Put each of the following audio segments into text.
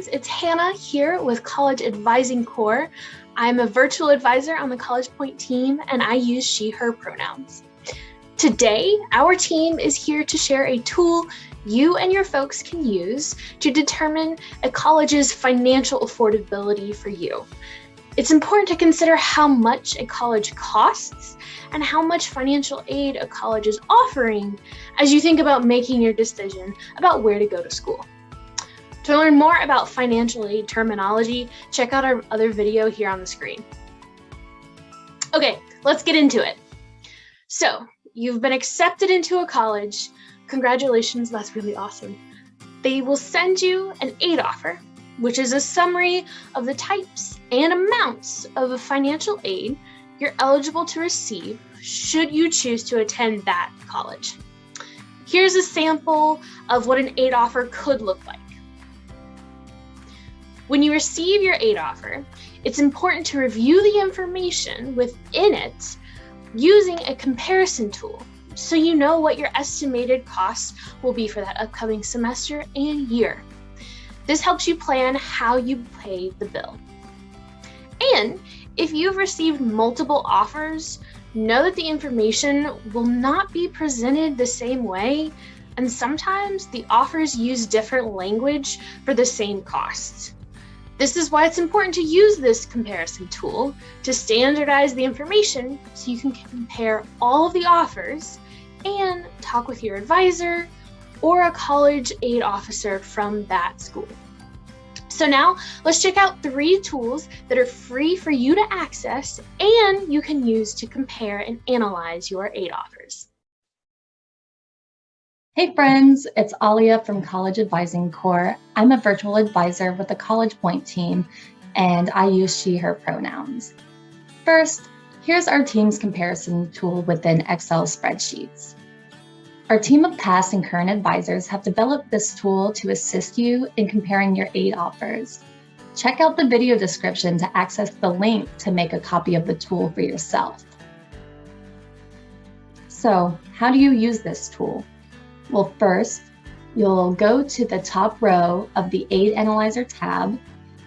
friends, it's Hannah here with College Advising Core. I'm a virtual advisor on the CollegePoint team, and I use she, her pronouns. Today, our team is here to share a tool you and your folks can use to determine a college's financial affordability for you. It's important to consider how much a college costs and how much financial aid a college is offering as you think about making your decision about where to go to school. To learn more about financial aid terminology, check out our other video here on the screen. Okay, let's get into it. So, you've been accepted into a college. Congratulations, that's really awesome. They will send you an aid offer, which is a summary of the types and amounts of financial aid you're eligible to receive should you choose to attend that college. Here's a sample of what an aid offer could look like. When you receive your aid offer, it's important to review the information within it using a comparison tool so you know what your estimated costs will be for that upcoming semester and year. This helps you plan how you pay the bill. And if you've received multiple offers, know that the information will not be presented the same way, and sometimes the offers use different language for the same costs. This is why it's important to use this comparison tool to standardize the information so you can compare all of the offers and talk with your advisor or a college aid officer from that school. So now let's check out 3 tools that are free for you to access and you can use to compare and analyze your aid offers. Hey friends, it's Alia from College Advising Core. I'm a virtual advisor with the CollegePoint team, and I use she, her pronouns. First, here's our team's comparison tool within Excel spreadsheets. Our team of past and current advisors have developed this tool to assist you in comparing your aid offers. Check out the video description to access the link to make a copy of the tool for yourself. So, how do you use this tool? Well, first, you'll go to the top row of the Aid Analyzer tab,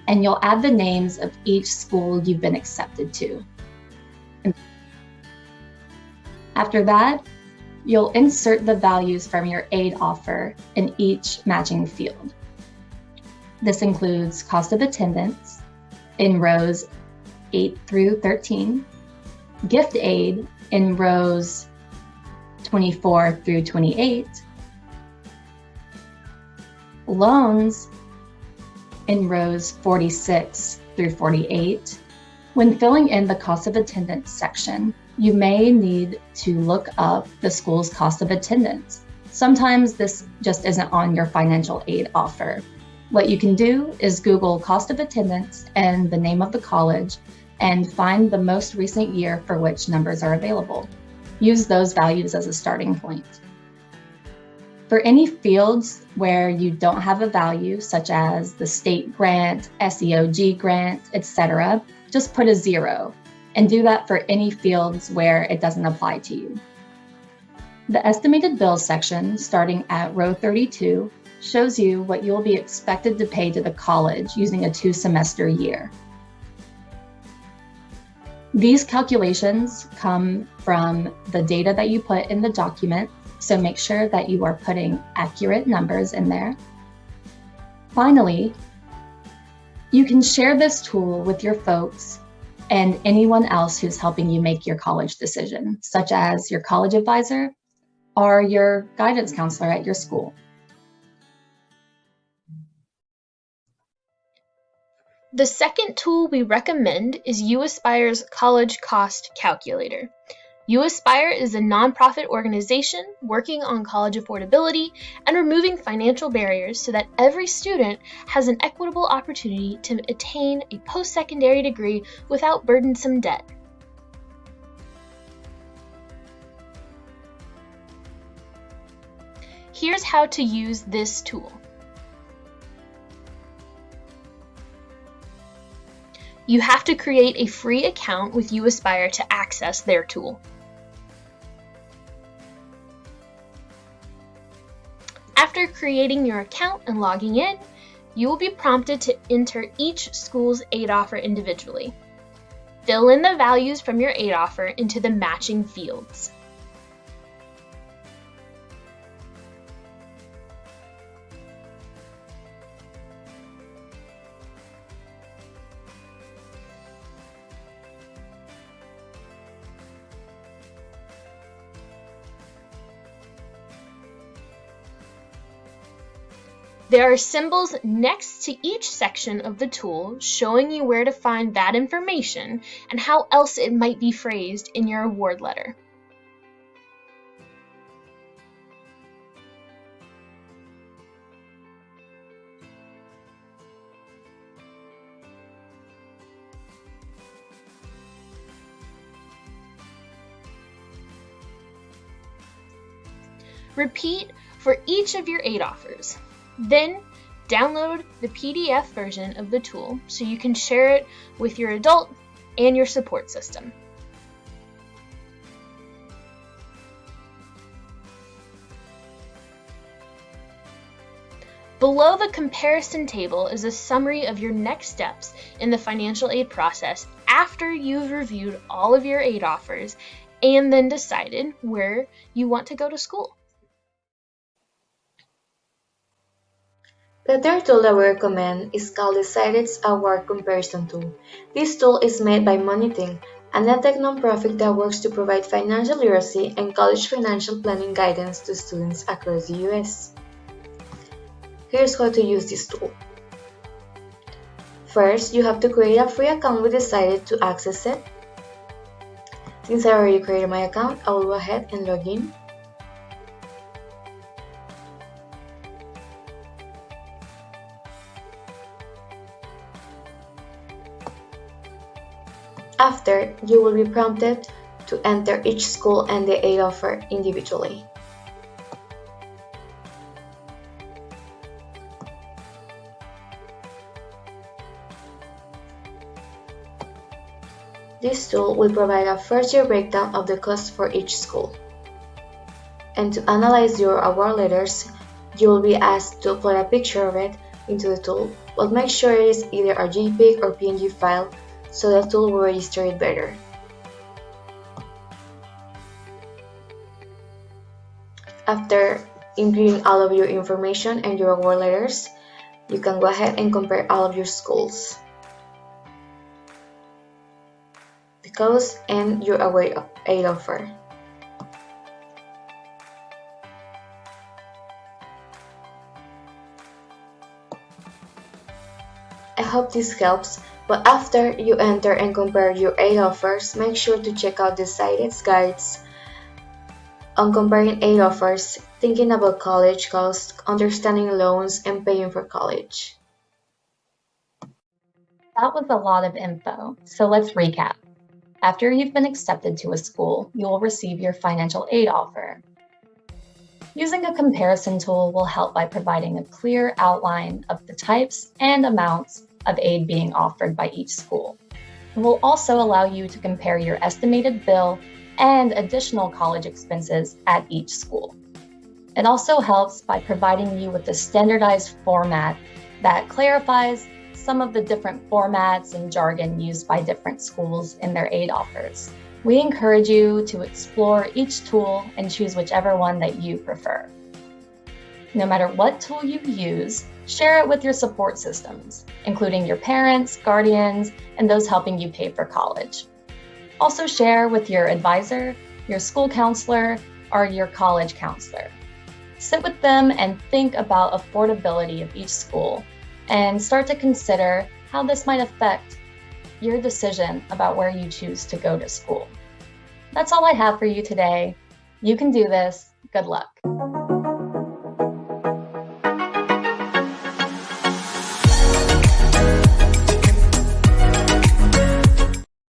and you'll add the names of each school you've been accepted to. After that, you'll insert the values from your aid offer in each matching field. This includes cost of attendance in rows 8 through 13, gift aid in rows 24 through 28, loans in rows 46 through 48. When filling in the cost of attendance section, you may need to look up the school's cost of attendance. Sometimes this just isn't on your financial aid offer. What you can do is Google cost of attendance and the name of the college and find the most recent year for which numbers are available. Use those values as a starting point. For any fields where you don't have a value, such as the state grant, SEOG grant, etc., just put a 0, and do that for any fields where it doesn't apply to you. The estimated bills section, starting at row 32, shows you what you'll be expected to pay to the college using a 2-semester year. These calculations come from the data that you put in the document, so make sure that you are putting accurate numbers in there. Finally, you can share this tool with your folks and anyone else who's helping you make your college decision, such as your college advisor or your guidance counselor at your school. The second tool we recommend is Uspire's College Cost Calculator. Uspire is a nonprofit organization working on college affordability and removing financial barriers so that every student has an equitable opportunity to attain a post-secondary degree without burdensome debt. Here's how to use this tool. You have to create a free account with Uspire to access their tool. After creating your account and logging in, you will be prompted to enter each school's aid offer individually. Fill in the values from your aid offer into the matching fields. There are symbols next to each section of the tool showing you where to find that information and how else it might be phrased in your award letter. Repeat for each of your aid offers. Then download the PDF version of the tool so you can share it with your adult and your support system. Below the comparison table is a summary of your next steps in the financial aid process after you've reviewed all of your aid offers and then decided where you want to go to school. The third tool that we recommend is called the Cited's Award Comparison Tool. This tool is made by Monitoring, an edtech nonprofit that works to provide financial literacy and college financial planning guidance to students across the US. Here's how to use this tool. First, you have to create a free account with Cited to access it. Since I already created my account, I will go ahead and log in. After, you will be prompted to enter each school and the aid offer individually. This tool will provide a first-year breakdown of the cost for each school. And to analyze your award letters, you will be asked to upload a picture of it into the tool, but make sure it is either a JPEG or PNG file so the tool will register it better. After inputting all of your information and your award letters, you can go ahead and compare all of your schools, the cost, and your aid offer. I hope this helps, but after you enter and compare your aid offers, make sure to check out the Cited's guides on comparing aid offers, thinking about college costs, understanding loans, and paying for college. That was a lot of info, so let's recap. After you've been accepted to a school, you will receive your financial aid offer. Using a comparison tool will help by providing a clear outline of the types and amounts of aid being offered by each school. It will also allow you to compare your estimated bill and additional college expenses at each school. It also helps by providing you with a standardized format that clarifies some of the different formats and jargon used by different schools in their aid offers. We encourage you to explore each tool and choose whichever one that you prefer. No matter what tool you use, share it with your support systems, including your parents, guardians, and those helping you pay for college. Also share with your advisor, your school counselor, or your college counselor. Sit with them and think about affordability of each school and start to consider how this might affect your decision about where you choose to go to school. That's all I have for you today. You can do this. Good luck.